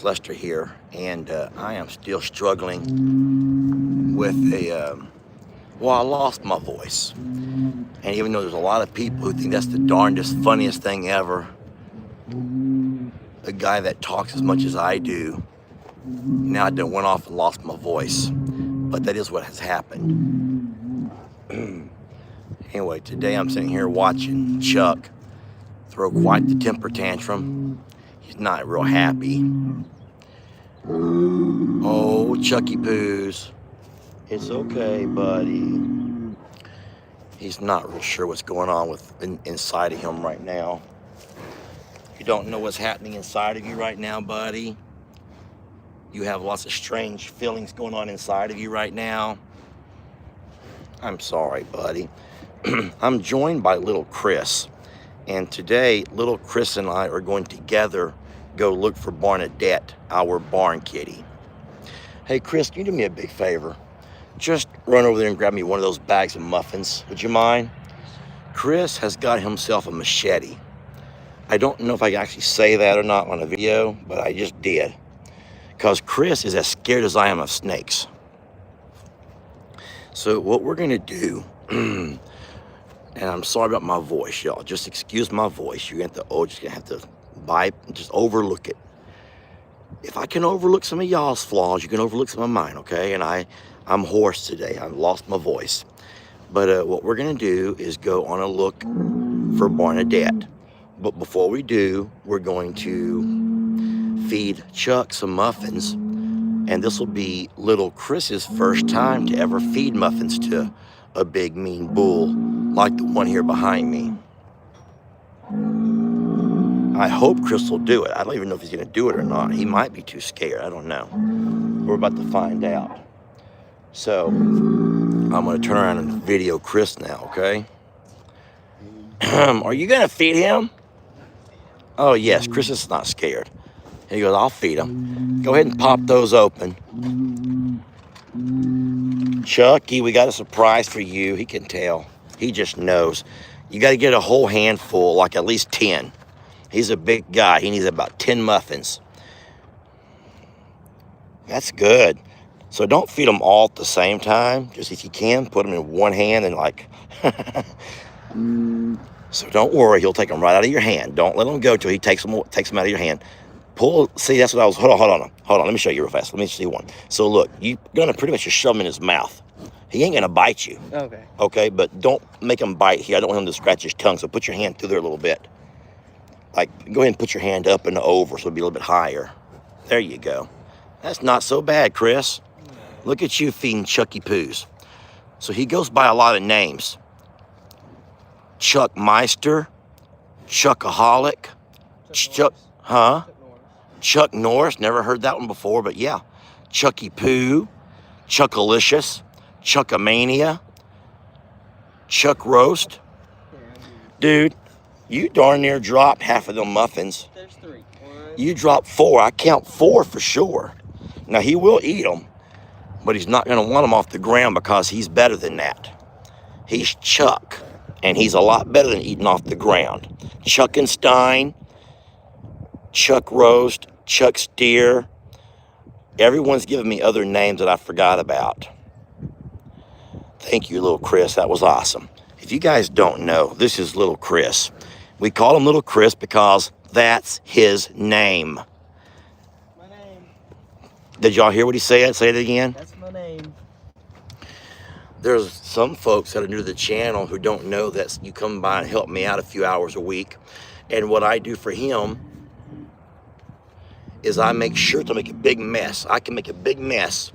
Lester here, and I am still struggling with I lost my voice. And even though there's a lot of people who think that's the darndest, funniest thing ever, a guy that talks as much as I do, now I done went off and lost my voice. But that is what has happened. Anyway, today I'm sitting here watching Chuck throw quite the temper tantrum. He's not real happy. Oh, Chucky Poos. It's okay, buddy. He's not real sure what's going on inside of him right now. You don't know what's happening inside of you right now, buddy. You have lots of strange feelings going on inside of you right now. I'm sorry, buddy. I'm joined by little Chris. And today, little Chris and I are going together go look for Barnadette, our barn kitty. Hey, Chris, can you do me a big favor? Just run over there and grab me one of those bags of muffins. Would you mind? Chris has got himself a machete. I don't know if I can actually say that or not on a video, but I just did. Because Chris is as scared as I am of snakes. So what we're going to do, and I'm sorry about my voice, y'all. Just excuse my voice. You're just going to have to just overlook it. If I can overlook some of y'all's flaws, you can overlook some of mine, okay? And I'm hoarse today. I've lost my voice. But what we're going to do is go on a look for Barnadette. But before we do, we're going to feed Chuck some muffins. And this will be little Chris's first time to ever feed muffins to a big mean bull like the one here behind me. I hope Chris will do it. I don't even know if he's going to do it or not. He might be too scared. I don't know. We're about to find out. So, I'm going to turn around and video Chris now, okay? Are you going to feed him? Oh, yes. Chris is not scared. He goes, I'll feed him. Go ahead and pop those open. Chucky, we got a surprise for you. He can tell. He just knows. You got to get a whole handful, like at least 10. He's a big guy. He needs about 10 muffins. That's good. So don't feed them all at the same time. Just if you can, put them in one hand and like... So don't worry. He'll take them right out of your hand. Don't let him go till he takes them out of your hand. Pull. See, that's what I was... Hold on. Let me show you real fast. Let me see one. So look, you're going to pretty much just shove him in his mouth. He ain't going to bite you. Okay. Okay, but don't make him bite here. I don't want him to scratch his tongue, so put your hand through there a little bit. Like, go ahead and put your hand up and over so it'll be a little bit higher. There you go. That's not so bad, Chris. Look at you feeding Chucky Poos. So he goes by a lot of names. Chuck Meister, Chuckaholic, Chuck Norris. Never heard that one before, but yeah. Chucky Poo, Chuckalicious, Chuckamania, Chuck Roast. Dude, you darn near dropped half of them muffins. There's 3. You dropped 4. I count 4 for sure. Now, he will eat them, but he's not going to want them off the ground because he's better than that. He's Chuck, and he's a lot better than eating off the ground. Chuckenstein, Chuck Roast, Chuck Steer. Everyone's giving me other names that I forgot about. Thank you, little Chris. That was awesome. If you guys don't know, this is little Chris. We call him little Chris because that's his name. My name. Did y'all hear what he said? Say it again. That's my name. There's some folks that are new to the channel who don't know that you come by and help me out a few hours a week. And what I do for him is I make sure to make a big mess. I can make a big mess.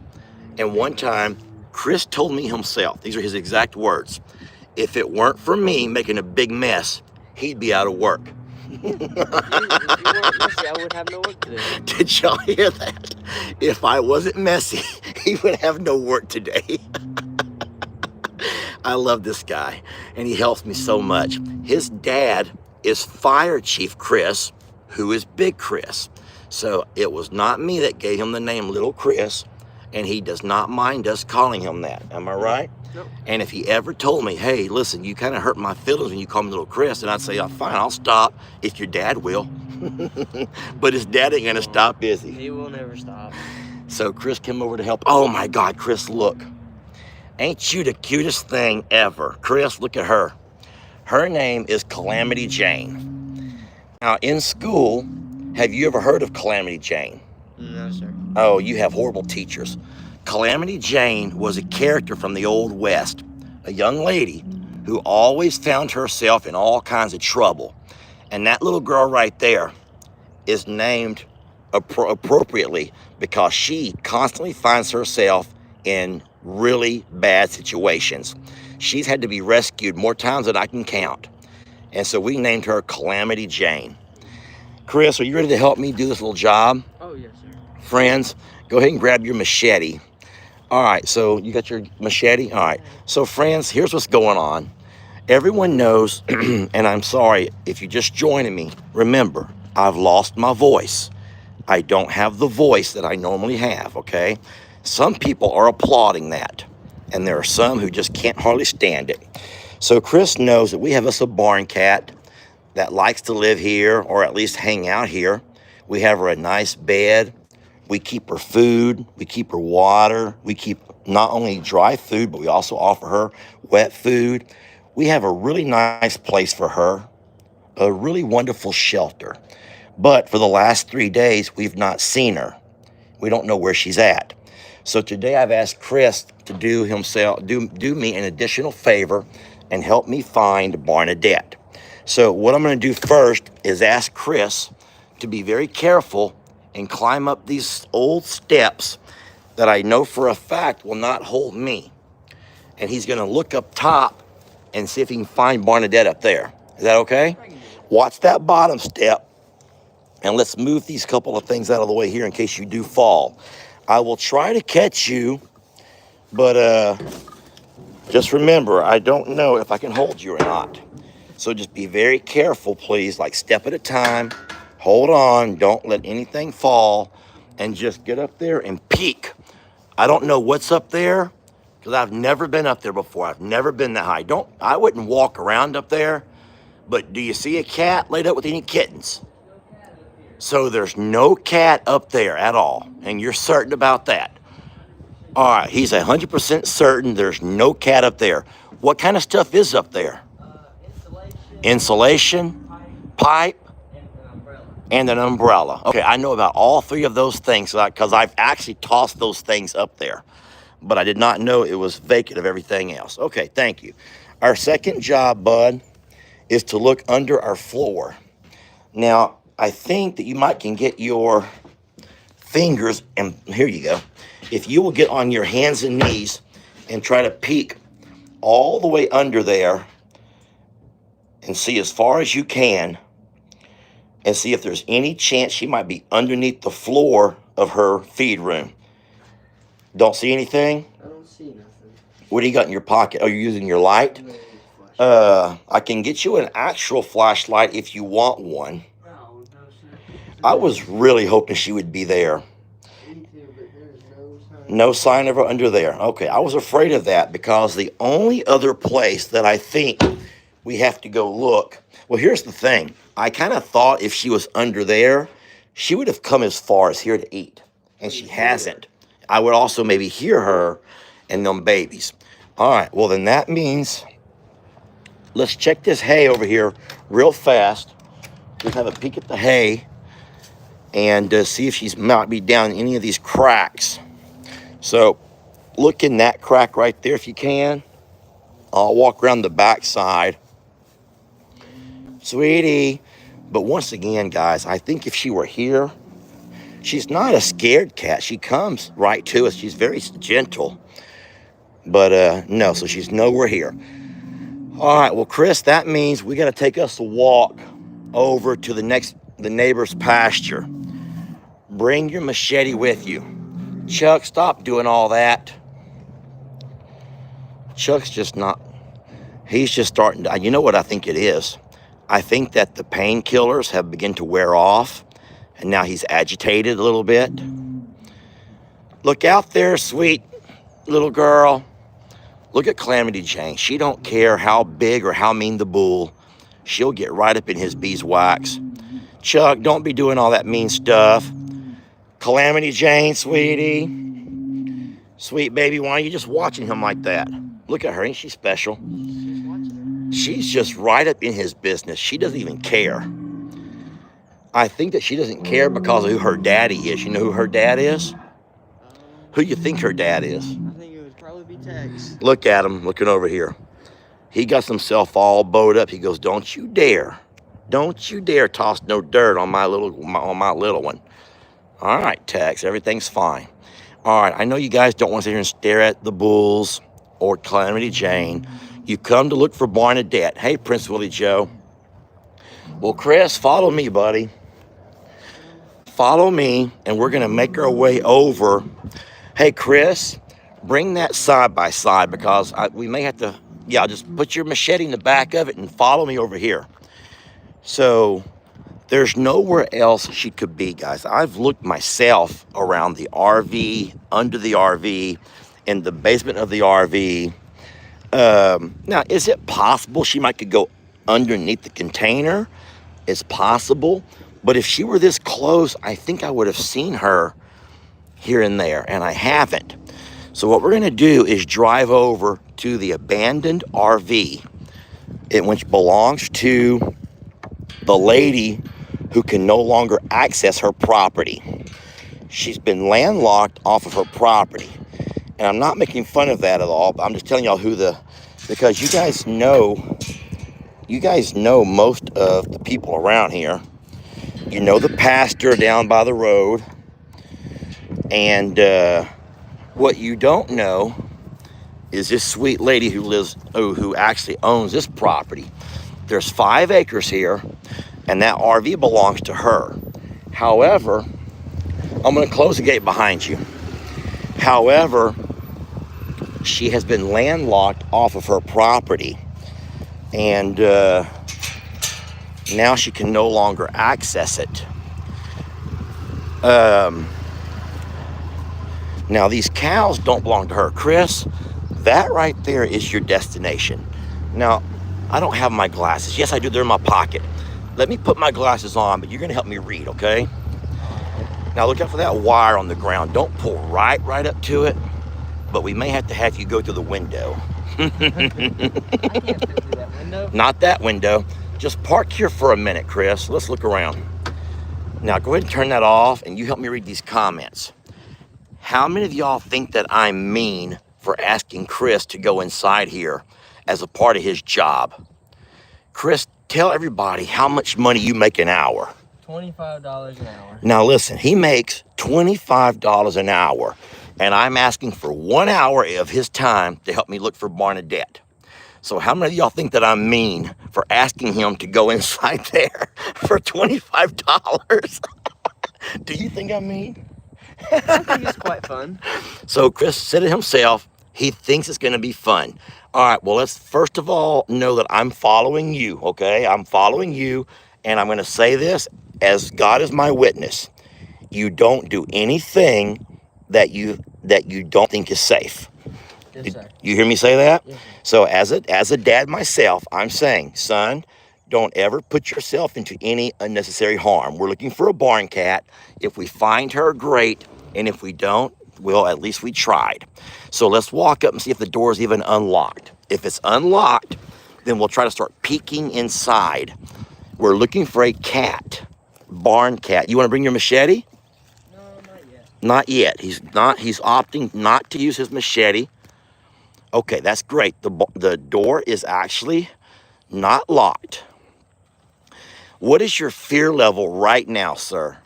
And one time, Chris told me himself, these are his exact words, if it weren't for me making a big mess, he'd be out of work. If you weren't messy, I would have no work today. Did y'all hear that? If I wasn't messy, he would have no work today. I love this guy, and he helps me so much. His dad is Fire Chief Chris, who is Big Chris. So it was not me that gave him the name Little Chris, and he does not mind us calling him that. Am I right? Nope. And if he ever told me, hey, listen, you kind of hurt my feelings when you call me Little Chris, and I'd say, oh, fine, I'll stop if your dad will. But his dad ain't gonna stop, is he? He will never stop. So Chris came over to help. Oh my God, Chris, look. Ain't you the cutest thing ever? Chris, look at her. Her name is Calamity Jane. Now, in school, have you ever heard of Calamity Jane? No, sir. Oh, you have horrible teachers. Calamity Jane was a character from the Old West, a young lady who always found herself in all kinds of trouble. And that little girl right there is named appropriately because she constantly finds herself in really bad situations. She's had to be rescued more times than I can count. And so we named her Calamity Jane. Chris, are you ready to help me do this little job? Oh, yes, sir. Friends, go ahead and grab your machete. All right, so you got your machete? All right. So friends, here's what's going on. Everyone knows, and I'm sorry if you're just joining me, remember, I've lost my voice. I don't have the voice that I normally have, okay? Some people are applauding that, and there are some who just can't hardly stand it. So Chris knows that we have us a barn cat that likes to live here or at least hang out here. We have her a nice bed. We keep her food. We keep her water. We keep not only dry food, but we also offer her wet food. We have a really nice place for her, a really wonderful shelter. But for the last 3 days, we've not seen her. We don't know where she's at. So today I've asked Chris to do me an additional favor and help me find Barnadette. So what I'm going to do first is ask Chris to be very careful and climb up these old steps that I know for a fact will not hold me. And he's going to look up top and see if he can find Barnadette up there. Is that okay? Watch that bottom step. And let's move these couple of things out of the way here in case you do fall. I will try to catch you, but just remember, I don't know if I can hold you or not. So just be very careful, please, like step at a time. Hold on, don't let anything fall, and just get up there and peek. I don't know what's up there, because I've never been up there before. I've never been that high. I wouldn't walk around up there, but do you see a cat laid up with any kittens? So there's no cat up there at all, and you're certain about that. All right, he's 100% certain there's no cat up there. What kind of stuff is up there? Insulation, pipe, and an umbrella. Okay, I know about all three of those things because I've actually tossed those things up there, but I did not know it was vacant of everything else. Okay, thank you. Our second job, bud, is to look under our floor. Now, I think that you can get your fingers, and here you go. If you will get on your hands and knees and try to peek all the way under there and see as far as you can and see if there's any chance she might be underneath the floor of her feed room. Don't see anything? I don't see nothing. What do you got in your pocket? Are you using your light? I can get you an actual flashlight if you want one. I was really hoping she would be there. No sign of her under there. Okay, I was afraid of that because the only other place that I think we have to go look. Well, here's the thing. I kind of thought if she was under there, she would have come as far as here to eat. And she hasn't. I would also maybe hear her and them babies. All right, well, then that means let's check this hay over here real fast. Just have a peek at the hay and see if she's might be down in any of these cracks. So look in that crack right there if you can. I'll walk around the back side. Sweetie. But once again, guys, I think if she were here, she's not a scared cat. She comes right to us. She's very gentle. But no, so she's nowhere here. All right, well, Chris, that means we got to take us a walk over to the neighbor's pasture. Bring your machete with you. Chuck, stop doing all that. Chuck's just not, he's just starting to, you know what I think it is? I think that the painkillers have begun to wear off, and now he's agitated a little bit. Look out there, sweet little girl. Look at Calamity Jane. She don't care how big or how mean the bull. She'll get right up in his beeswax. Chuck, don't be doing all that mean stuff. Calamity Jane, sweetie. Sweet baby, why are you just watching him like that? Look at her, ain't she special? She's just right up in his business. She doesn't even care. I think that she doesn't care because of who her daddy is. You know who her dad is? Who you think her dad is? I think it would probably be Tex. Look at him, looking over here. He got himself all bowed up. He goes, don't you dare toss no dirt on my little one. All right, Tex, everything's fine. All right, I know you guys don't want to sit here and stare at the bulls or Calamity Jane. You come to look for Barnadette. Hey, Prince Willie Joe. Well, Chris, follow me, buddy. Follow me, and we're going to make our way over. Hey, Chris, bring that side by side because we may have to, yeah, just put your machete in the back of it and follow me over here. So there's nowhere else she could be, guys. I've looked myself around the RV, under the RV, in the basement of the RV. Now, is it possible she might could go underneath the container? It's possible. But if she were this close, I think I would have seen her here and there, and I haven't. So what we're going to do is drive over to the abandoned RV, which belongs to the lady who can no longer access her property. She's been landlocked off of her property. And I'm not making fun of that at all, but I'm just telling y'all because you guys know most of the people around here. You know the pastor down by the road. And what you don't know is this sweet lady who actually owns this property. There's 5 acres here, and that RV belongs to her. However, I'm going to close the gate behind you. However, she has been landlocked off of her property, and now she can no longer access it. Now, these cows don't belong to her. Chris, that right there is your destination. Now, I don't have my glasses. Yes, I do. They're in my pocket. Let me put my glasses on, but you're going to help me read, okay? Now, look out for that wire on the ground. Don't pull right up to it, but we may have to have you go through the window. I can't fit through that window. Not that window. Just park here for a minute, Chris. Let's look around. Now, go ahead and turn that off, and you help me read these comments. How many of y'all think that I'm mean for asking Chris to go inside here as a part of his job? Chris, tell everybody how much money you make an hour. $25 an hour. Now listen, he makes $25 an hour, and I'm asking for 1 hour of his time to help me look for Barnadette. So how many of y'all think that I'm mean for asking him to go inside there for $25? Do you think I'm mean? I think it's quite fun. So Chris said it himself. He thinks it's going to be fun. All right, well, let's first of all know that I'm following you, okay? I'm following you, and I'm going to say this as God is my witness. You don't do anything that you don't think is safe. Yes, sir. You hear me say that? Yes, So as a dad myself, I'm saying, son, don't ever put yourself into any unnecessary harm. We're looking for a barn cat. If we find her, great. And if we don't, well, at least we tried. So let's walk up and see if the door is even unlocked. If it's unlocked, then we'll try to start peeking inside. We're looking for a cat, barn cat. You want to bring your machete? No, not yet. Not yet. He's opting not to use his machete. Okay, that's great. The door is actually not locked. What is your fear level right now, sir?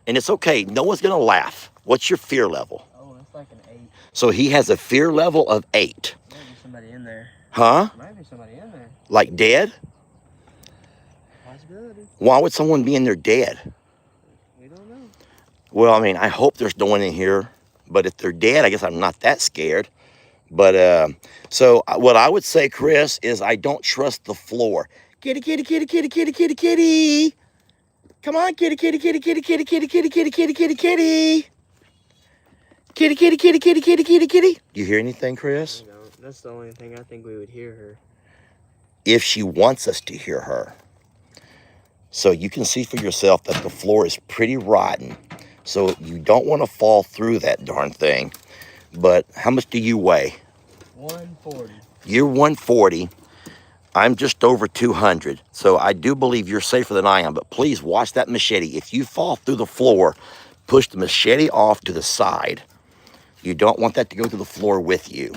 And it's okay. No one's going to laugh. What's your fear level? Oh, it's like an 8. So he has a fear level of 8. Might be somebody in there. Huh? Might be somebody in there. Like dead? Possibility. Why would someone be in there dead? We don't know. Well, I mean, I hope there's no one in here. But if they're dead, I guess I'm not that scared. But so what I would say, Chris, is I don't trust the floor. Kitty, kitty, kitty, kitty, kitty, kitty, kitty. Come on, kitty, kitty, kitty, kitty, kitty, kitty, kitty, kitty, kitty, kitty, kitty. Kitty, kitty, kitty, kitty, kitty, kitty, kitty. Do you hear anything, Chris? We don't. That's the only thing I think we would hear her. If she wants us to hear her. So you can see for yourself that the floor is pretty rotten. So you don't want to fall through that darn thing. But how much do you weigh? 140. You're 140. I'm just over 200. So I do believe you're safer than I am. But please watch that machete. If you fall through the floor, push the machete off to the side. You don't want that to go to the floor with you.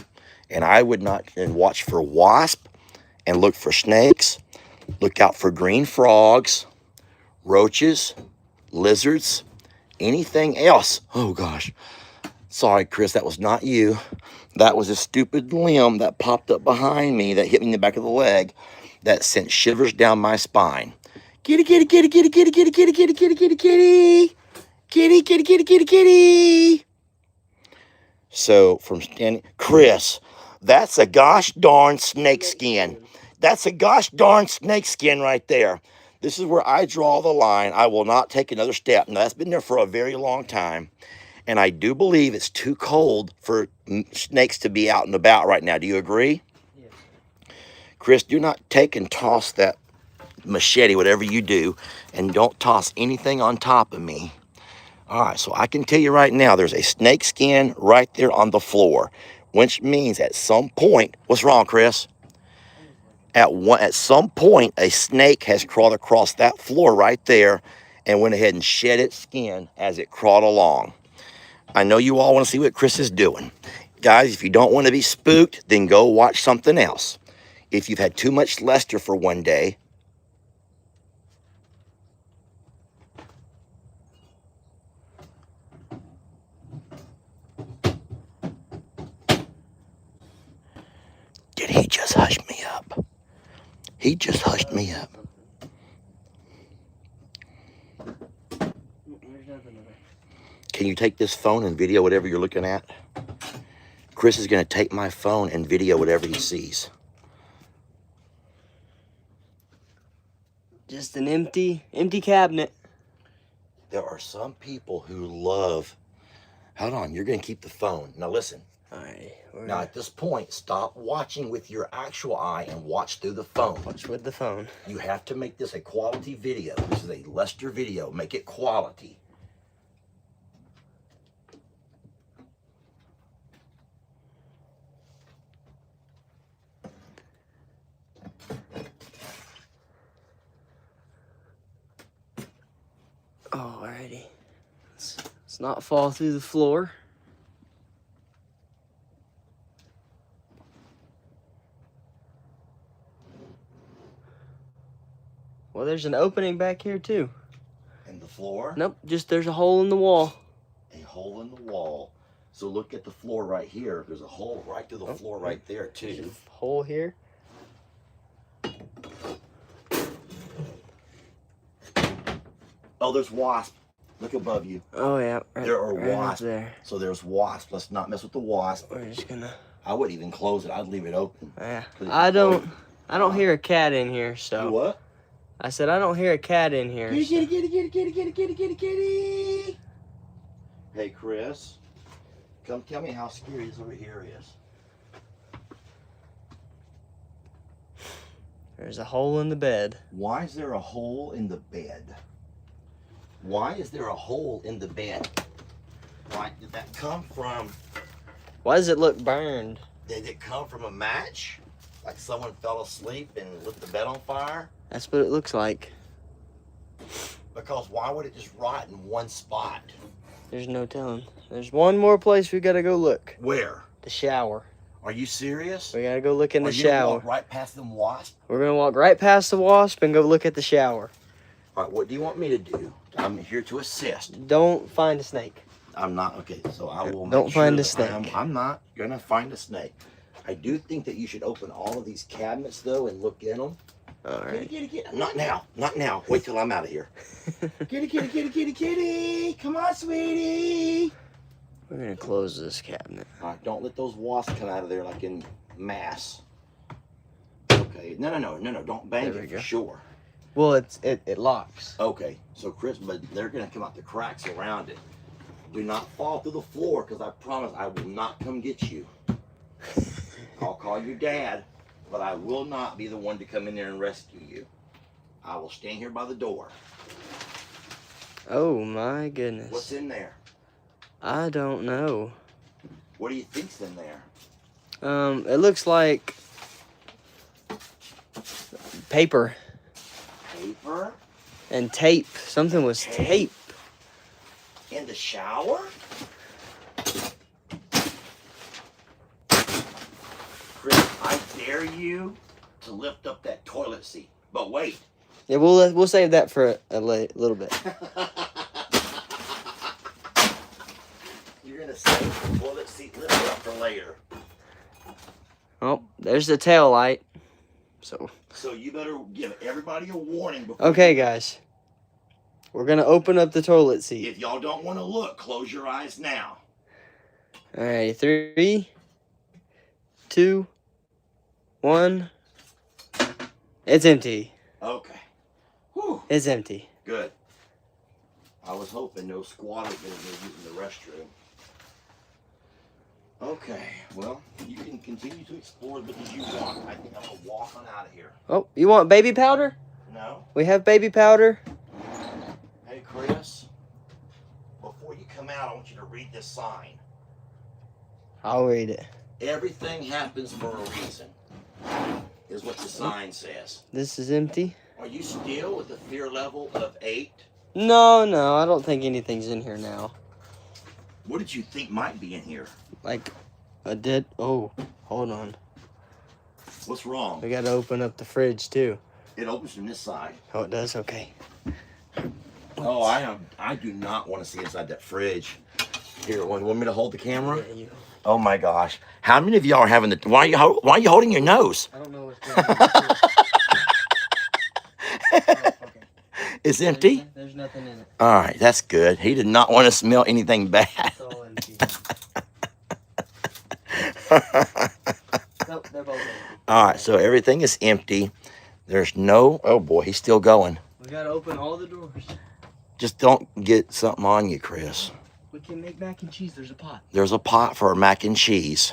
And I would not, and watch for wasp and look for snakes. Look out for green frogs, roaches, lizards, anything else. Oh gosh. Sorry, Chris, that was not you. That was a stupid limb that popped up behind me that hit me in the back of the leg that sent shivers down my spine. Kitty, kitty, kitty, kitty, kitty, kitty, kitty, kitty, kitty, kitty, kitty. Kitty, kitty, kitty, kitty, kitty. So from standing, Chris, that's a gosh darn snake skin. That's a gosh darn snake skin right there. This is where I draw the line. I will not take another step. Now, that's been there for a very long time. And I do believe it's too cold for snakes to be out and about right now. Do you agree? Yes. Chris, do not take and toss that machete, whatever you do, and don't toss anything on top of me. All right, so I can tell you right now, there's a snake skin right there on the floor, which means at some point, what's wrong, Chris? At some point, a snake has crawled across that floor right there and went ahead and shed its skin as it crawled along. I know you all want to see what Chris is doing. Guys, if you don't want to be spooked, then go watch something else. If you've had too much Lester for one day, did he just hush me up? He just hushed me up. Can you take this phone and video whatever you're looking at? Chris is going to take my phone and video whatever he sees. Just an empty cabinet. There are some people who love... Hold on, you're going to keep the phone. Now listen. All right. Now at this point, stop watching with your actual eye and watch through the phone. Watch with the phone. You have to make this a quality video. This is a Lester video. Make it quality. Alrighty. Let's not fall through the floor. Well, there's an opening back here too. In the floor? Nope, just there's a hole in the wall. A hole in the wall. So look at the floor right here. There's a hole right through the floor right there There's too. a hole here. Oh, there's wasp. Look above you. Oh yeah, There are right up wasps. there. So there's wasp. Let's not mess with the wasp. We're just gonna. I wouldn't even close it. I'd leave it open. Yeah, 'Cause if I you close- don't hear a cat in here, so. You what? I said I don't hear a cat in here. Kitty, so- kitty, kitty, kitty, kitty, kitty, kitty, kitty, kitty. Hey, Chris. Come tell me how scary this over here is. There's a hole in the bed. Why is there a hole in the bed? Why is there a hole in the bed? Why did that come from? Why does it look burned? Did it come from a match? Like someone fell asleep and lit the bed on fire? That's what it looks like. Because why would it just rot in one spot? There's no telling. There's one more place we gotta go look. Where? The shower. Are you serious? We gotta go look in Are the you gonna shower. walk right past them wasps? We're gonna walk right past the wasp and go look at the shower. All right, what do you want me to do? I'm here to assist. Don't find a snake. I'm not, okay, so I will Don't make sure find a that snake. I'm not gonna find a snake. I do think that you should open all of these cabinets though and look in them. All Kitty, right. kitty, kitty. Not now, not now. Wait till I'm out of here. Kitty, kitty, kitty, kitty, kitty. Come on, sweetie. We're gonna close this cabinet. All right, don't let those wasps come out of there like in mass. Okay, no, don't bang There we it for go. sure. Well, it locks. Okay, so Chris, but they're gonna come out the cracks around it. Do not fall through the floor, because I promise I will not come get you. I'll call your dad, but I will not be the one to come in there and rescue you. I will stand here by the door. Oh my goodness. What's in there? I don't know. What do you think's in there? It looks like paper Paper? and tape. Something was tape. In the shower? Chris, I dare you to lift up that toilet seat. But wait. Yeah, we'll save that for a little bit. You're gonna save the toilet seat lift up for later. Oh, there's the tail light. So you better give everybody a warning before. Okay, guys. We're gonna open up the toilet seat. If y'all don't want to look, close your eyes now. All right, 3, 2, 1. It's empty. Okay. Whew. It's empty. Good. I was hoping no squatters were using the restroom. Okay, well, you can continue to explore as much as you want. I think I'm gonna walk on out of here. Oh, you want baby powder? No. We have baby powder. Hey, Chris. Before you come out, I want you to read this sign. I'll read it. Everything happens for a reason, is what the sign says. This is empty. Are you still at the fear level of 8? No, I don't think anything's in here now. What did you think might be in here? Like a dead. Oh, hold on. What's wrong? We gotta open up the fridge too. It opens from this side. Oh, it does. Okay. Oh, I do not want to see inside that fridge. Here, want me to hold the camera? Yeah, you. Oh my gosh! How many of y'all are having the? Why are you holding your nose? I don't know what's going on. Oh, okay. It's empty. There's nothing in it. All right, that's good. He did not want to smell anything bad. It's all empty. Nope, they're both empty. All right, so everything is empty. There's no. Oh boy, he's still going. We gotta open all the doors. Just don't get something on you, Chris. We can make mac and cheese. There's a pot. There's a pot for mac and cheese.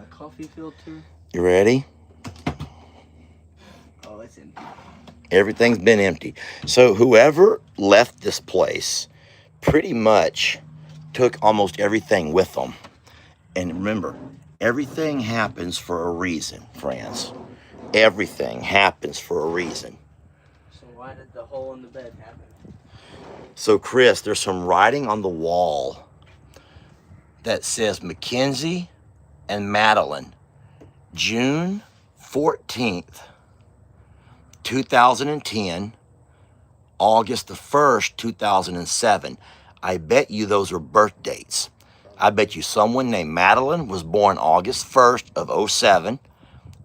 Coffee filter. You ready? Oh, it's empty. Everything's been empty. So whoever left this place pretty much took almost everything with them. And remember, everything happens for a reason, friends. Everything happens for a reason. So why did the hole in the bed happen? So Chris, there's some writing on the wall that says Mackenzie and Madeline, June 14th, 2010, August the 1st, 2007. I bet you those are birth dates. I bet you someone named Madeline was born August 1st of 07,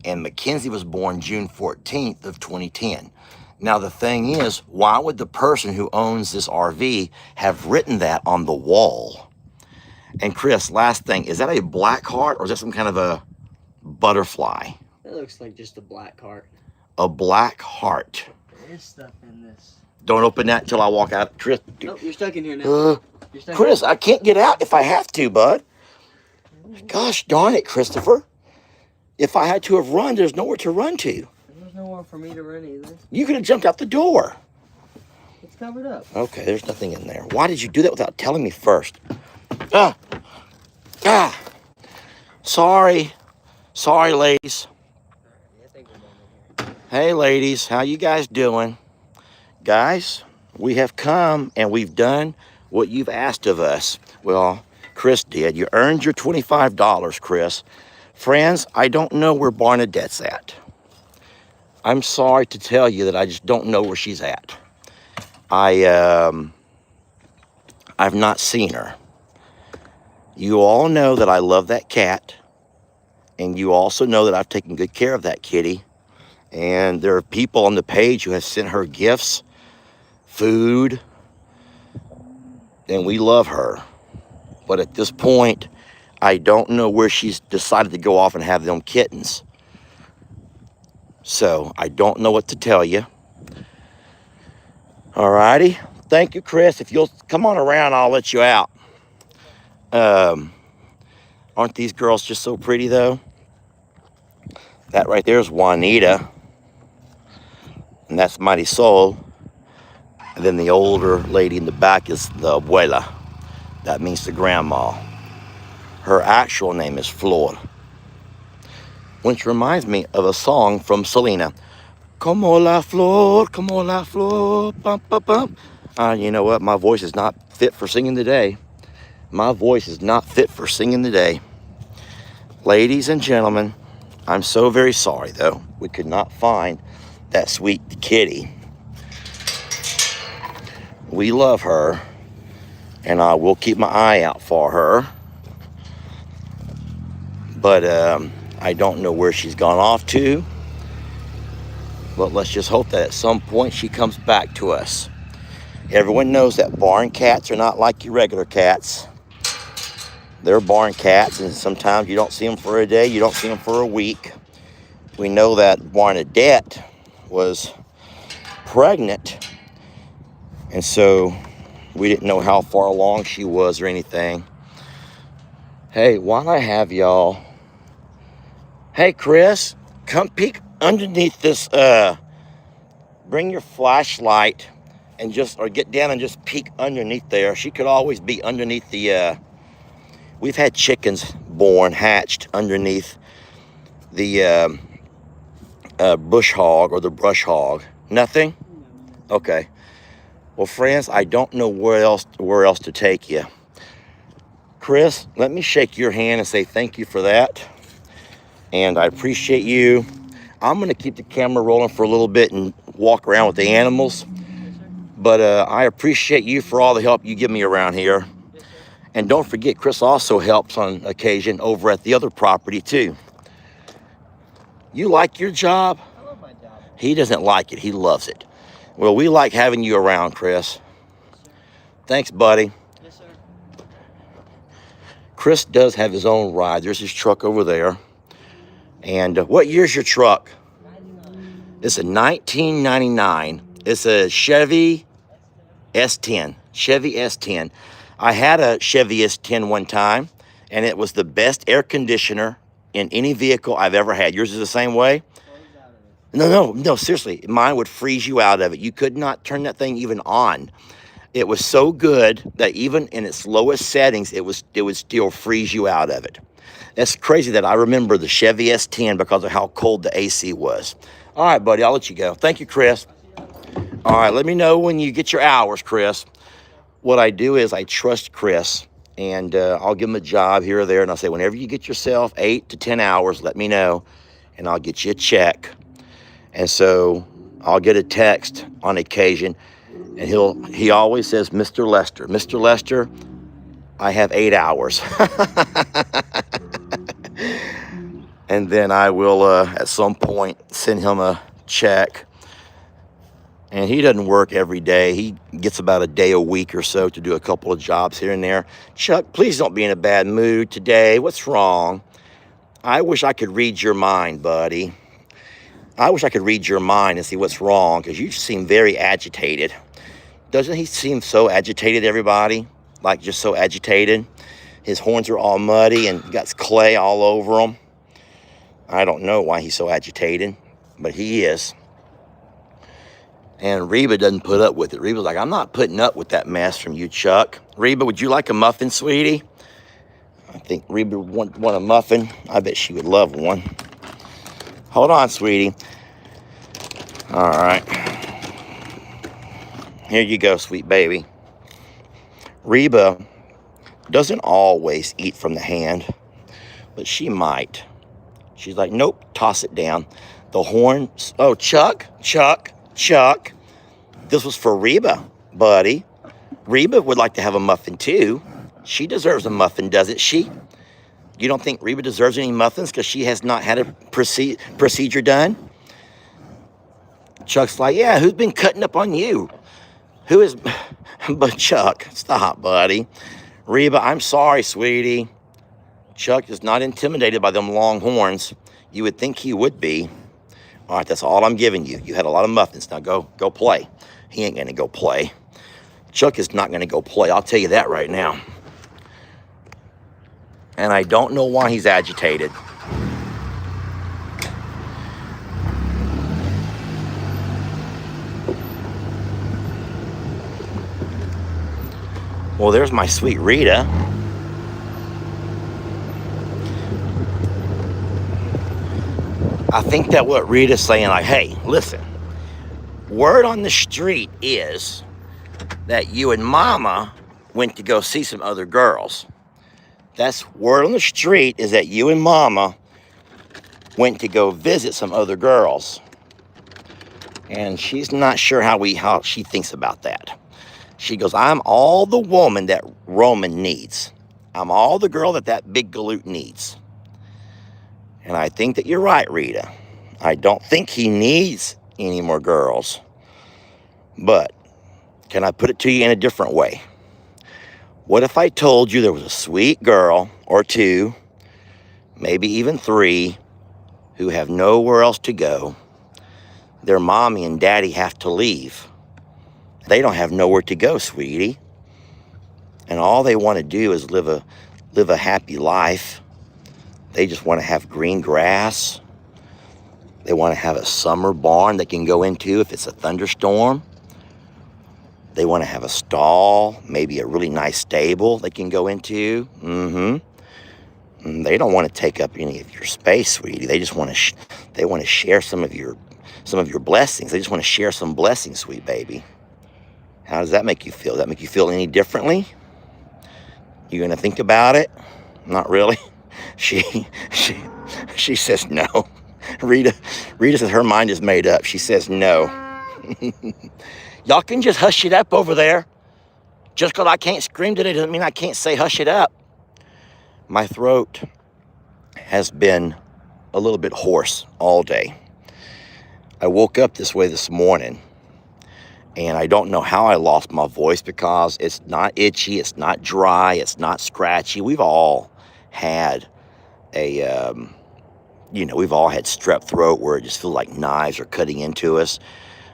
and Mackenzie was born June 14th of 2010. Now the thing is, why would the person who owns this RV have written that on the wall? And Chris, last thing, is that a black heart or is that some kind of a butterfly? That looks like just a black heart. A black heart. There is stuff in this. Don't open that until I walk out. Chris, Nope, you're stuck in here now. You're stuck Chris, I can't get out if I have to, bud. Gosh darn it, Christopher. If I had to have run, there's nowhere to run to. There's nowhere for me to run either. You could have jumped out the door. It's covered up. Okay, there's nothing in there. Why did you do that without telling me first? Sorry, ladies. Hey, ladies, how you guys doing? Guys, we have come and we've done what you've asked of us. Well, Chris did. You earned your $25, Chris. Friends, I don't know where Barnadette's at. I'm sorry to tell you that I just don't know where she's at. I've not seen her. You all know that I love that cat, and you also know that I've taken good care of that kitty. And there are people on the page who have sent her gifts, food, and we love her. But at this point, I don't know where she's decided to go off and have them kittens. So I don't know what to tell you. All righty. Thank you, Chris. If you'll come on around, I'll let you out. Aren't these girls just so pretty, though? That right there is Juanita, and that's Mighty Soul. And then the older lady in the back is the abuela. That means the grandma. Her actual name is Flor, which reminds me of a song from Selena. Como la flor, pum, pum, pum. You know what? My voice is not fit for singing today. My voice is not fit for singing today. Ladies and gentlemen, I'm so very sorry, though. We could not find that sweet kitty. We love her, and I will keep my eye out for her. But I don't know where she's gone off to. But let's just hope that at some point she comes back to us. Everyone knows that barn cats are not like your regular cats. They're barn cats, and sometimes you don't see them for a day, you don't see them for a week. We know that Barnadette was pregnant, and so we didn't know how far along she was or anything. Hey, while I have y'all, hey Chris, come peek underneath this, bring your flashlight and or get down and just peek underneath there. She could always be underneath the, we've had chickens hatched underneath the bush hog or the brush hog. Nothing? Okay. Well, friends, I don't know where else to take you. Chris, let me shake your hand and say thank you for that. And I appreciate you. I'm going to keep the camera rolling for a little bit and walk around with the animals. But I appreciate you for all the help you give me around here. And don't forget, Chris also helps on occasion over at the other property too. You like your job? I love my job. He doesn't like it. He loves it. Well, we like having you around, Chris. Thanks, buddy. Yes, sir. Chris does have his own ride. There's his truck over there. And what year's your truck? 99. It's a 1999. It's a Chevy S10. Chevy S10. I had a Chevy S10 one time, and it was the best air conditioner in any vehicle I've ever had. Yours is the same way? No, seriously. Mine would freeze you out of it. You could not turn that thing even on. It was so good that even in its lowest settings, it would still freeze you out of it. That's crazy that I remember the Chevy S10 because of how cold the AC was. All right, buddy, I'll let you go. Thank you, Chris. All right, let me know when you get your hours, Chris. What I do is I trust Chris, and I'll give him a job here or there, and I'll say, whenever you get yourself 8 to 10 hours, let me know, and I'll get you a check. And so I'll get a text on occasion, and he always says, Mr. Lester, I have 8 hours. And then I will, at some point, send him a check. And he doesn't work every day. He gets about a day a week or so to do a couple of jobs here and there. Chuck, please don't be in a bad mood today. What's wrong? I wish I could read your mind, buddy. I wish I could read your mind and see what's wrong, because you seem very agitated. Doesn't he seem so agitated, everybody? Like just so agitated? His horns are all muddy and got clay all over them. I don't know why he's so agitated, but he is. And Reba doesn't put up with it. Reba's like, I'm not putting up with that mess from you, Chuck. Reba, would you like a muffin, sweetie? I think Reba would want a muffin. I bet she would love one. Hold on, sweetie. All right. Here you go, sweet baby. Reba doesn't always eat from the hand, but she might. She's like, nope, toss it down. The horns. Oh, Chuck. This was for Reba, buddy. Reba would like to have a muffin too. She deserves a muffin, doesn't she? You don't think Reba deserves any muffins because she has not had a procedure done? Chuck's like, yeah, who's been cutting up on you? Who is... But Chuck, stop, buddy. Reba, I'm sorry, sweetie. Chuck is not intimidated by them long horns. You would think he would be. All right, that's all I'm giving you. You had a lot of muffins. Now go play. He ain't going to go play. Chuck is not going to go play. I'll tell you that right now. And I don't know why he's agitated. Well, there's my sweet Rita. I think that what Rita's saying, like, hey, listen, word on the street is that you and Mama went to go see some other girls. That's word on the street, is that you and Mama went to go visit some other girls. And she's not sure how she thinks about that. She goes, I'm all the woman that Roman needs. I'm all the girl that big galoot needs. And I think that you're right, Rita. I don't think he needs any more girls. But can I put it to you in a different way? What if I told you there was a sweet girl or two, maybe even three, who have nowhere else to go? Their mommy and daddy have to leave. They don't have nowhere to go, sweetie. And all they want to do is live a happy life. They just want to have green grass. They want to have a summer barn they can go into if it's a thunderstorm. They want to have a stall, maybe a really nice stable they can go into. They don't want to take up any of your space, sweetie. They just want to they want to share some of your blessings. They just want to share some blessings, sweet baby. How does that make you feel? Does that make you feel any differently? You gonna think about it? Not really. She says no. Rita says her mind is made up. She says no. Y'all can just hush it up over there. Just because I can't scream today doesn't mean I can't say hush it up. My throat has been a little bit hoarse all day. I woke up this way this morning, and I don't know how I lost my voice, because it's not itchy, it's not dry, it's not scratchy. We've all had we've all had strep throat where it just feels like knives are cutting into us.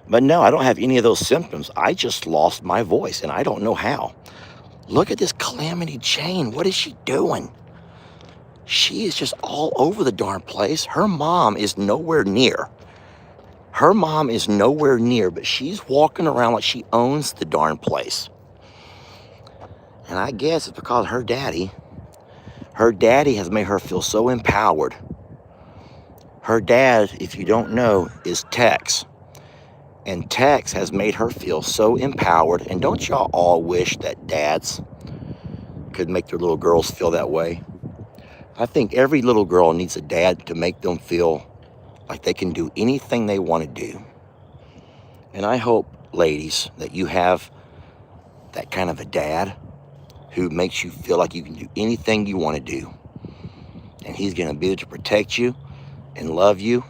But no, I don't have any of those symptoms. I just lost my voice, and I don't know how. Look at this Calamity Jane. What is she doing? She is just all over the darn place. Her mom is nowhere near. Her mom is nowhere near, but she's walking around like she owns the darn place. And I guess it's because her daddy has made her feel so empowered. Her dad, if you don't know, is Tex. And Tex has made her feel so empowered. And don't y'all all wish that dads could make their little girls feel that way? I think every little girl needs a dad to make them feel like they can do anything they want to do. And I hope, ladies, that you have that kind of a dad who makes you feel like you can do anything you want to do. And he's going to be there to protect you and love you.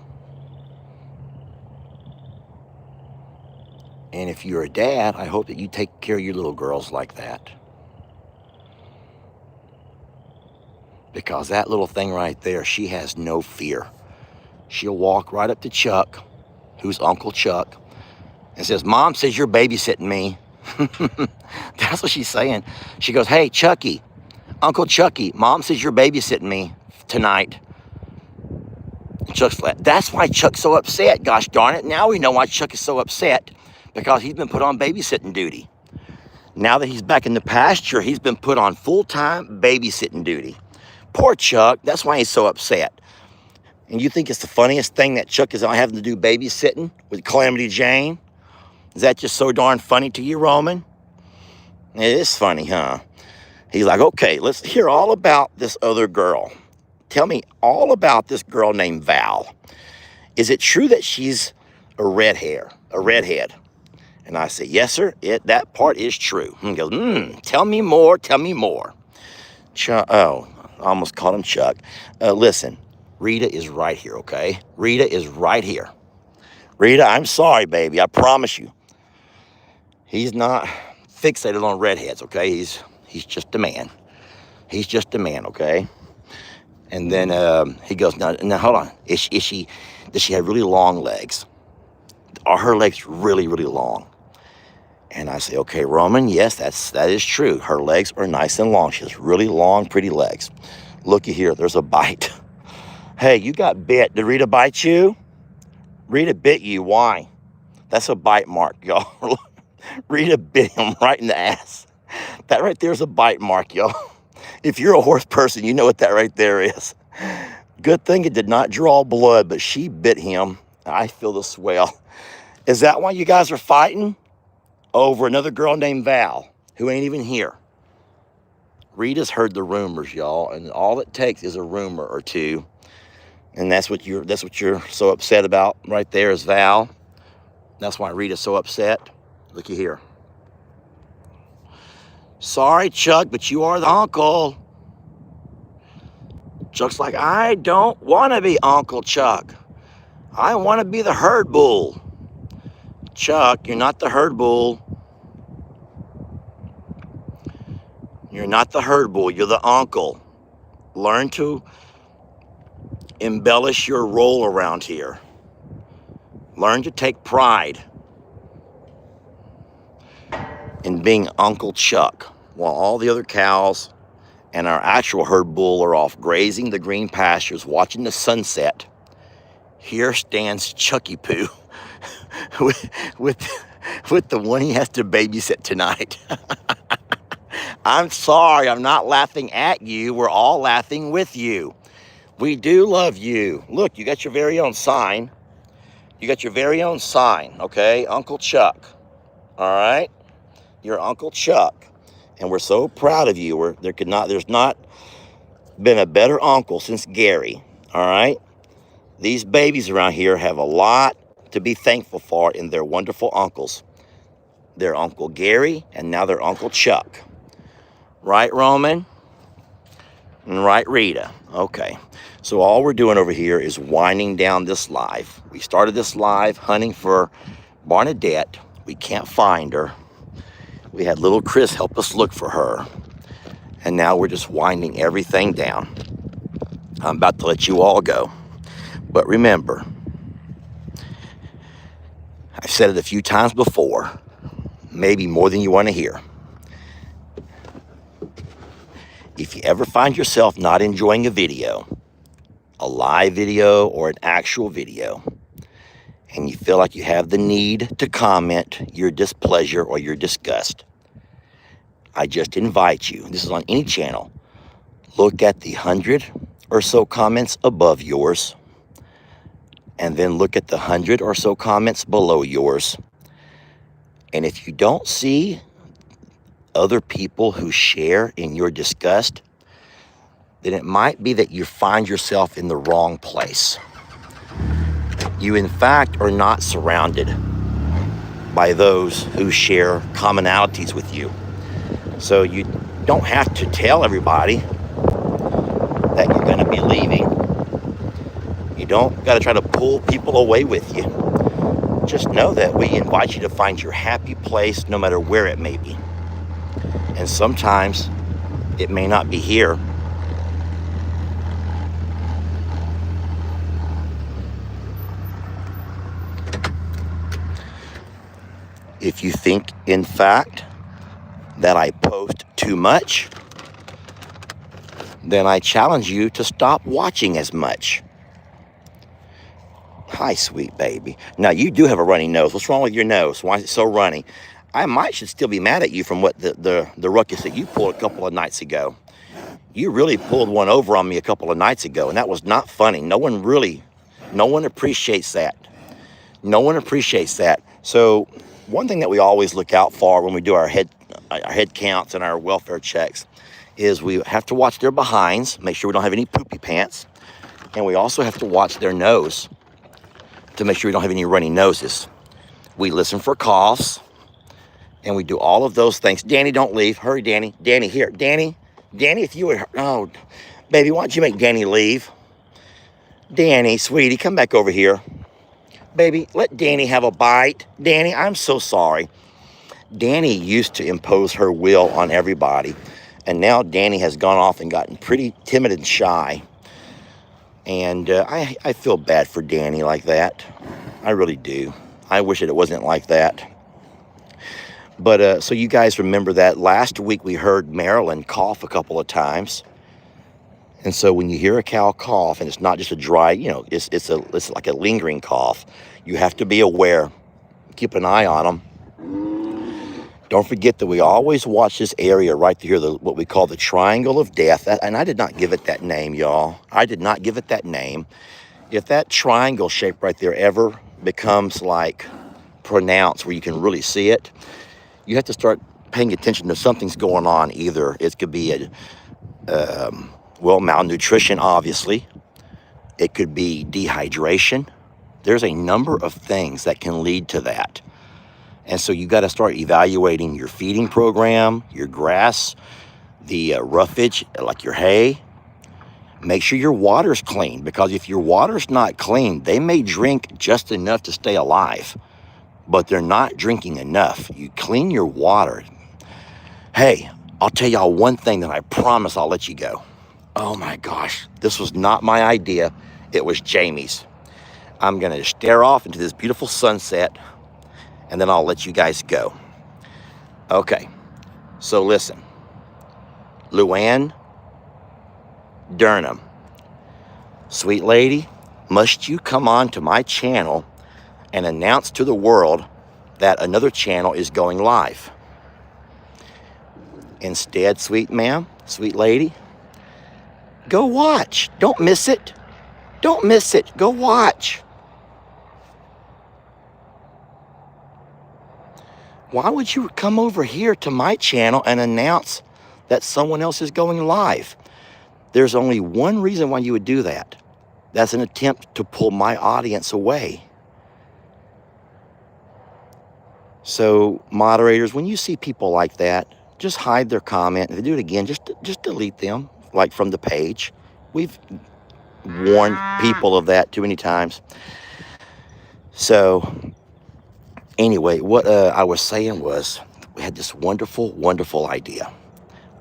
And if you're a dad, I hope that you take care of your little girls like that. Because that little thing right there, she has no fear. She'll walk right up to Chuck, who's Uncle Chuck, and says, Mom says you're babysitting me. That's what she's saying. She goes, hey, Chucky, Uncle Chucky, Mom says you're babysitting me tonight. Chuck's like, that's why Chuck's so upset. Gosh darn it. Now we know why Chuck is so upset, because he's been put on babysitting duty. Now that he's back in the pasture, he's been put on full-time babysitting duty. Poor Chuck. That's why he's so upset. And you think it's the funniest thing that Chuck is having to do babysitting with Calamity Jane? Is that just so darn funny to you, Roman? It is funny, huh? He's like, okay, let's hear all about this other girl. Tell me all about this girl named Val. Is it true that she's a redhead? And I say, yes, sir, that part is true. And he goes, tell me more. Chuck, I almost called him Chuck. Listen, Rita is right here, okay? Rita is right here. Rita, I'm sorry, baby, I promise you. He's not fixated on redheads, okay? He's just a man. He's just a man, okay? And then he goes, now hold on. Does she have really long legs? Are her legs really, really long? And I say, okay, Roman, yes, that is true. Her legs are nice and long. She has really long, pretty legs. Looky here, there's a bite. Hey, you got bit. Did Rita bite you? Rita bit you. Why? That's a bite mark, y'all. Rita bit him right in the ass. That right there is a bite mark, y'all. If you're a horse person, you know what that right there is. Good thing it did not draw blood, but she bit him. I feel the swell. Is that why you guys are fighting? Over another girl named Val, who ain't even here. Rita's heard the rumors, y'all, and all it takes is a rumor or two. And that's what you're so upset about right there is Val. That's why Rita's so upset. Looky here. Sorry, Chuck, but you are the uncle. Chuck's like, I don't want to be Uncle Chuck. I want to be the herd bull. Chuck, you're not the herd bull. You're not the herd bull. You're the uncle. Learn to embellish your role around here. Learn to take pride in being Uncle Chuck while all the other cows and our actual herd bull are off grazing the green pastures, watching the sunset. Here stands Chucky Poo with the one he has to babysit tonight. I'm sorry, I'm not laughing at you. We're all laughing with you. We do love you. Look, you got your very own sign. You got your very own sign, okay? Uncle Chuck, all right? You're Uncle Chuck, and we're so proud of you. There's not been a better uncle since Gary, all right? These babies around here have a lot to be thankful for in their wonderful uncles. Their Uncle Gary, and now their Uncle Chuck. Right, Roman? And right, Rita. Okay. So all we're doing over here is winding down this live. We started this live hunting for Barnadette. We can't find her. We had little Chris help us look for her. And now we're just winding everything down. I'm about to let you all go. But remember, I've said it a few times before, maybe more than you want to hear. If you ever find yourself not enjoying a video, a live video or an actual video, and you feel like you have the need to comment your displeasure or your disgust, I just invite you, this is on any channel, look at the 100 or so comments above yours, and then look at the 100 or so comments below yours. And if you don't see other people who share in your disgust, then it might be that you find yourself in the wrong place. You, in fact, are not surrounded by those who share commonalities with you. So you don't have to tell everybody that you're going to be leaving. You don't got to try to pull people away with you. Just know that we invite you to find your happy place no matter where it may be. And sometimes it may not be here. If you think, in fact, that I post too much, then I challenge you to stop watching as much. Hi, sweet baby. Now, you do have a runny nose. What's wrong with your nose? Why is it so runny? I should still be mad at you from what the ruckus that you pulled a couple of nights ago. You really pulled one over on me a couple of nights ago, and that was not funny. No one appreciates that. No one appreciates that. So one thing that we always look out for when we do our head counts and our welfare checks is we have to watch their behinds, make sure we don't have any poopy pants, and we also have to watch their nose to make sure we don't have any runny noses. We listen for coughs, and we do all of those things. Danny, don't leave. Hurry, Danny. Danny, here. Danny, if you would... Oh, baby, why don't you make Danny leave? Danny, sweetie, come back over here. Baby, let Danny have a bite. Danny, I'm so sorry. Danny used to impose her will on everybody, and now Danny has gone off and gotten pretty timid and shy. And I feel bad for Danny like that. I really do. I wish that it wasn't like that. But so you guys remember that last week we heard Marilyn cough a couple of times. And so when you hear a cow cough, and it's not just a dry, it's like a lingering cough, you have to be aware. Keep an eye on them. Don't forget that we always watch this area right here, what we call the Triangle of Death. And I did not give it that name, y'all. I did not give it that name. If that triangle shape right there ever becomes like pronounced where you can really see it, you have to start paying attention to something's going on. Either it could be well, malnutrition, obviously. It could be dehydration. There's a number of things that can lead to that. And so you got to start evaluating your feeding program, your grass, the roughage, like your hay. Make sure your water's clean, because if your water's not clean, they may drink just enough to stay alive, but they're not drinking enough. You clean your water. Hey, I'll tell y'all one thing that I promise I'll let you go. Oh my gosh, this was not my idea. It was Jamie's. I'm going to stare off into this beautiful sunset, and then I'll let you guys go. Okay, so listen. Luann Durham, sweet lady, must you come on to my channel and announce to the world that another channel is going live? Instead, sweet ma'am, sweet lady, go watch. Don't miss it. Don't miss it. Go watch. Why would you come over here to my channel and announce that someone else is going live? There's only one reason why you would do that. That's an attempt to pull my audience away. So, moderators, when you see people like that, just hide their comment. If they do it again, just delete them, like from the page. We've warned people of that too many times. So, anyway, what I was saying was, we had this wonderful, wonderful idea.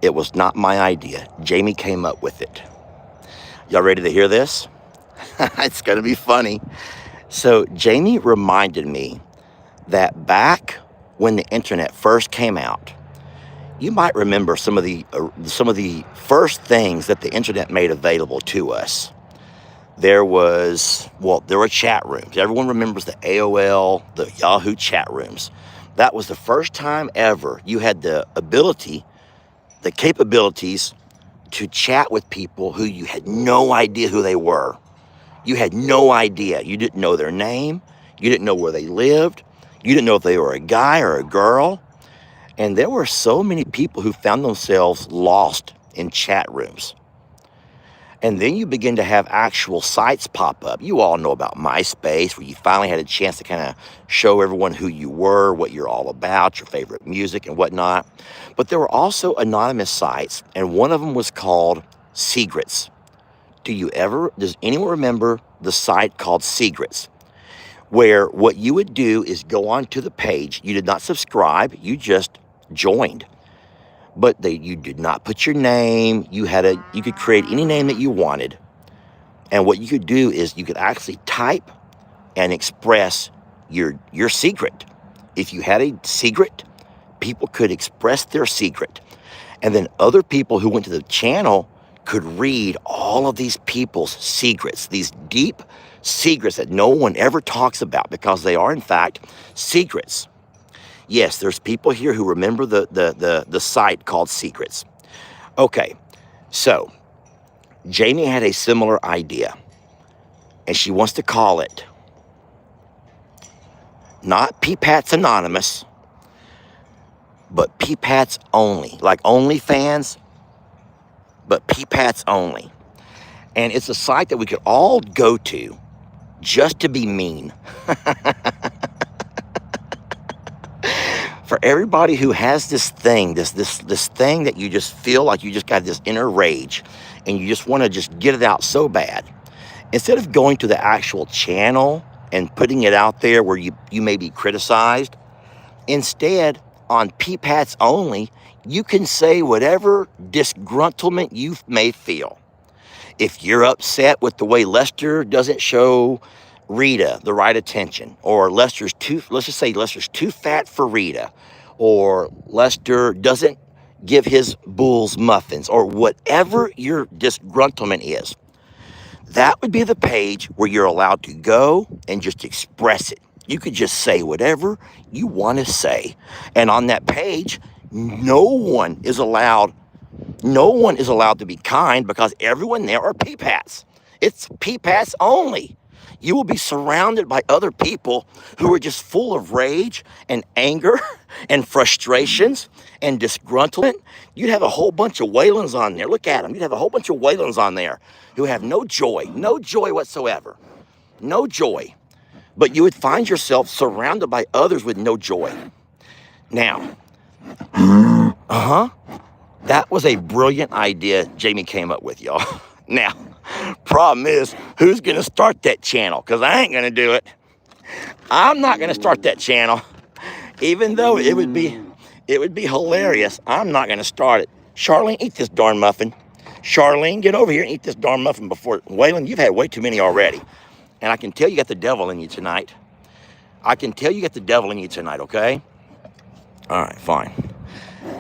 It was not my idea. Jamie came up with it. Y'all ready to hear this? It's going to be funny. So Jamie reminded me that back when the internet first came out, you might remember some of the first things that the internet made available to us. There were chat rooms. Everyone remembers the AOL, the Yahoo chat rooms. That was the first time ever you had the ability, the capabilities to chat with people who you had no idea who they were. You had no idea. You didn't know their name. You didn't know where they lived. You didn't know if they were a guy or a girl. And there were so many people who found themselves lost in chat rooms. And then you begin to have actual sites pop up. You all know about MySpace, where you finally had a chance to kind of show everyone who you were, what you're all about, your favorite music and whatnot. But there were also anonymous sites, and one of them was called Secrets. Does anyone remember the site called Secrets? Where what you would do is go onto the page. You did not subscribe, you just joined. But you did not put your name. You could create any name that you wanted. And what you could do is you could actually type and express your secret. If you had a secret, people could express their secret. And then other people who went to the channel could read all of these people's secrets, these deep secrets that no one ever talks about, because they are, in fact, secrets. Yes, there's people here who remember the site called Secrets. Okay, so Jamie had a similar idea, and she wants to call it not Peepats Anonymous, but Peepats Only, like OnlyFans, but Peepats Only. And it's a site that we could all go to just to be mean. For everybody who has this thing, this thing that you just feel like you just got this inner rage and you just want to just get it out so bad, instead of going to the actual channel and putting it out there where you may be criticized, instead on Peepats Only, you can say whatever disgruntlement you may feel. If you're upset with the way Lester doesn't show Rita the right attention, or let's just say Lester's too fat for Rita, or Lester doesn't give his bulls muffins, or whatever your disgruntlement is, that would be the page where you're allowed to go and just express it. You could just say whatever you want to say. And on that page, no one is allowed to be kind because everyone there are peep hats. It's peep hats only. You will be surrounded by other people who are just full of rage and anger and frustrations and disgruntlement. You'd have a whole bunch of Waylons on there. Look at them. You'd have a whole bunch of Waylons on there who have no joy whatsoever. No joy. But you would find yourself surrounded by others with no joy. Now, that was a brilliant idea Jamie came up with, y'all. Now, problem is, who's going to start that channel? Because I ain't going to do it. I'm not going to start that channel. Even though it would be hilarious, I'm not going to start it. Charlene, eat this darn muffin. Charlene, get over here and eat this darn muffin before... Waylon, you've had way too many already. And I can tell you got the devil in you tonight. Okay? All right, fine.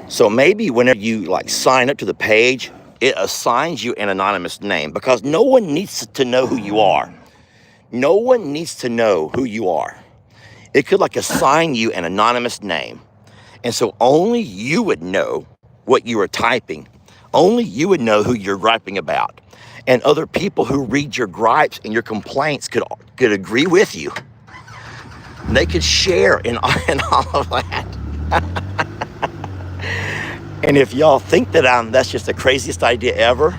So maybe whenever you like sign up to the page, it assigns you an anonymous name because no one needs to know who you are. No one needs to know who you are. It could like assign you an anonymous name. And so only you would know what you are typing. Only you would know who you're griping about. And other people who read your gripes and your complaints could agree with you. They could share in all of that. And if y'all think that that's just the craziest idea ever,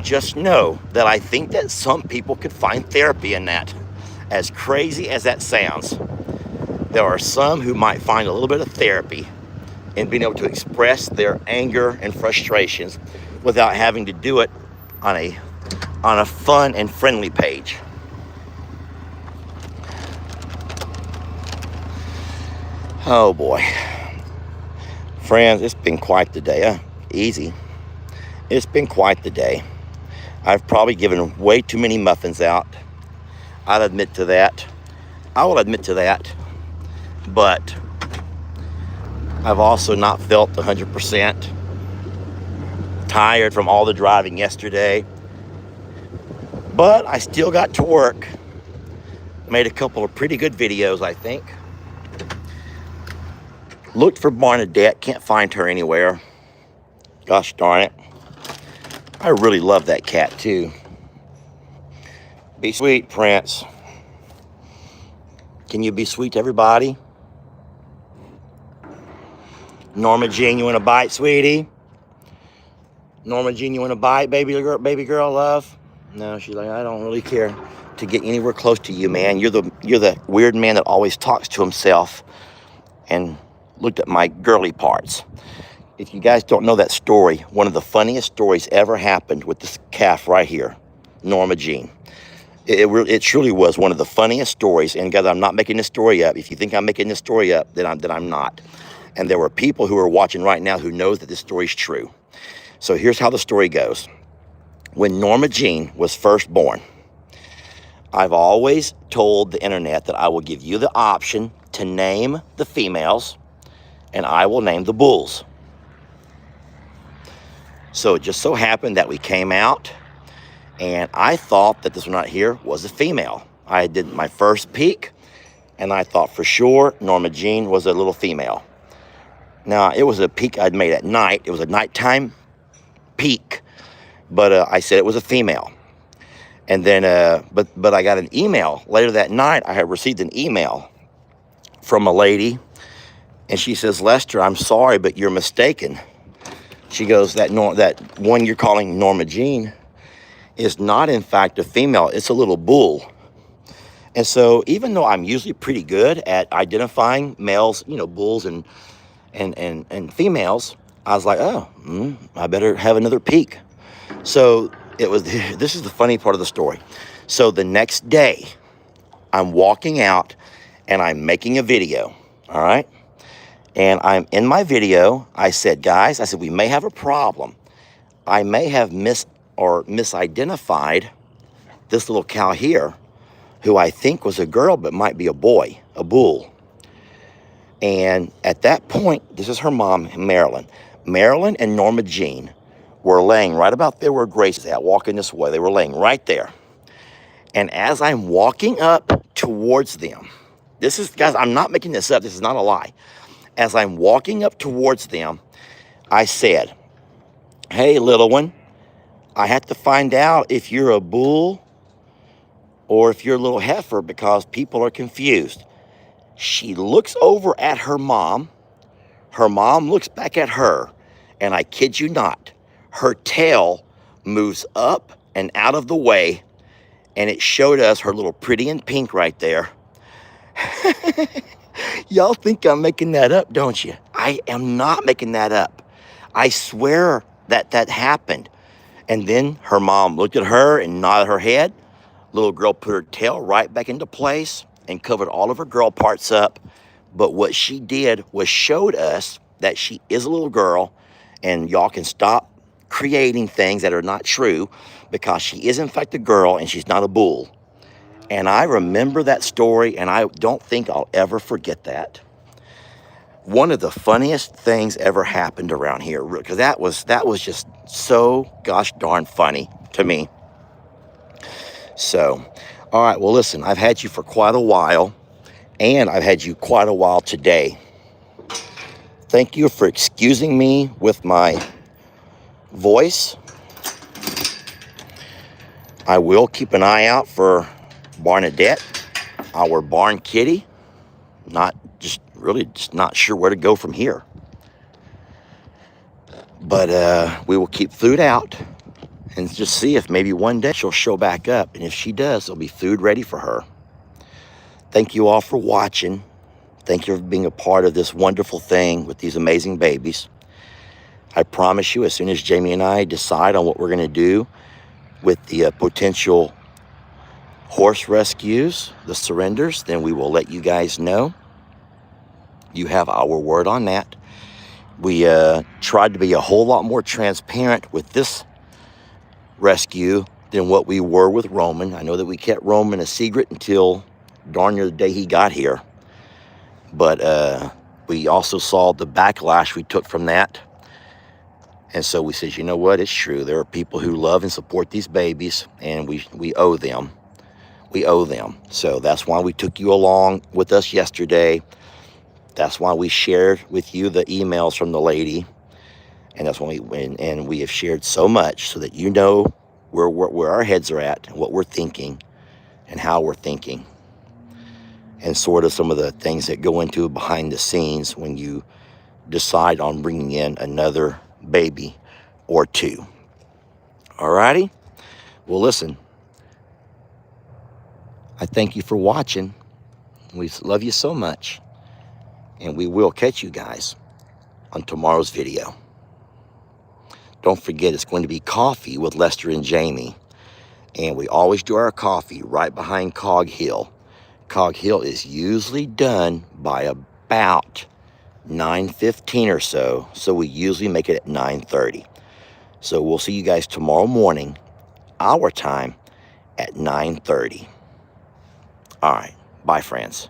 just know that I think that some people could find therapy in that. As crazy as that sounds, there are some who might find a little bit of therapy in being able to express their anger and frustrations without having to do it on a fun and friendly page. Oh boy. Friends, it's been quite the day. Easy. It's been quite the day. I've probably given way too many muffins out. I'll admit to that. I will admit to that. But I've also not felt 100% tired from all the driving yesterday. But I still got to work. Made a couple of pretty good videos, I think. Looked for Barnadette, can't find her anywhere. Gosh darn it. I really love that cat too. Be sweet, Prince. Can you be sweet to everybody? Norma Jean, you want a bite, sweetie? Norma Jean, you want a bite, baby girl, love? No, she's like, I don't really care to get anywhere close to you, man. You're the weird man that always talks to himself and looked at my girly parts. If you guys don't know that story, one of the funniest stories ever happened with this calf right here, Norma Jean. It truly was one of the funniest stories. And guys, I'm not making this story up. If you think I'm making this story up, then I'm not. And there were people who are watching right now who knows that this story is true. So here's how the story goes. When Norma Jean was first born, I've always told the internet that I will give you the option to name the females and I will name the bulls. So it just so happened that we came out and I thought that this one right here was a female. I did my first peek and I thought for sure Norma Jean was a little female. Now, it was a peek I'd made at night. It was a nighttime peek, but I said it was a female. And then, but I got an email later that night. I had received an email from a lady, and she says, Lester, I'm sorry, but you're mistaken. She goes, that one you're calling Norma Jean is not, in fact, a female. It's a little bull. And so even though I'm usually pretty good at identifying males, you know, bulls and females, I was like, I better have another peek. So this is the funny part of the story. So the next day, I'm walking out and I'm making a video, all right? And I'm in my video, I said, guys, we may have a problem. I may have misidentified this little cow here, who I think was a girl, but might be a boy, a bull. And at that point, this is her mom, Marilyn. Marilyn and Norma Jean were laying right about there where Grace is at, walking this way. They were laying right there. And as I'm walking up towards them, This is, guys, I'm not making this up. This is not a lie. As I'm walking up towards them, I said, hey, little one, I have to find out if you're a bull or if you're a little heifer because people are confused. She looks over at her mom. Her mom looks back at her. And I kid you not, her tail moves up and out of the way. And it showed us her little pretty in pink right there. Y'all think I'm making that up, don't you? I am not making that up. I swear that that happened. And then her mom looked at her and nodded her head. Little girl put her tail right back into place and covered all of her girl parts up. But what she did was showed us that she is a little girl, and y'all can stop creating things that are not true, because she is in fact a girl and she's not a bull. And I remember that story, and I don't think I'll ever forget that. One of the funniest things ever happened around here, because that was just so gosh darn funny to me. So, all right, well, listen, I've had you for quite a while, and I've had you quite a while today. Thank you for excusing me with my voice. I will keep an eye out for Barnadette, our barn kitty. Just not sure where to go from here. But we will keep food out and just see if maybe one day she'll show back up. And if she does, there'll be food ready for her. Thank you all for watching. Thank you for being a part of this wonderful thing with these amazing babies. I promise you, as soon as Jamie and I decide on what we're going to do with the potential horse rescues, the surrenders, then we will let you guys know. You have our word on that. We tried to be a whole lot more transparent with this rescue than what we were with Roman. I know that we kept Roman a secret until darn near the day he got here. But we also saw the backlash we took from that. And so we said, you know what? It's true. There are people who love and support these babies, and we owe them. We owe them. So that's why we took you along with us yesterday. That's why we shared with you the emails from the lady. And that's when we have shared so much so that you know where our heads are at and what we're thinking and how we're thinking. And sort of some of the things that go into behind the scenes when you decide on bringing in another baby or two. Alrighty? Well, listen. I thank you for watching. We love you so much. And we will catch you guys on tomorrow's video. Don't forget, it's going to be coffee with Lester and Jamie. And we always do our coffee right behind Cog Hill. Cog Hill is usually done by about 9:15 or so. So we usually make it at 9:30. So we'll see you guys tomorrow morning, our time, at 9:30. All right. Bye, friends.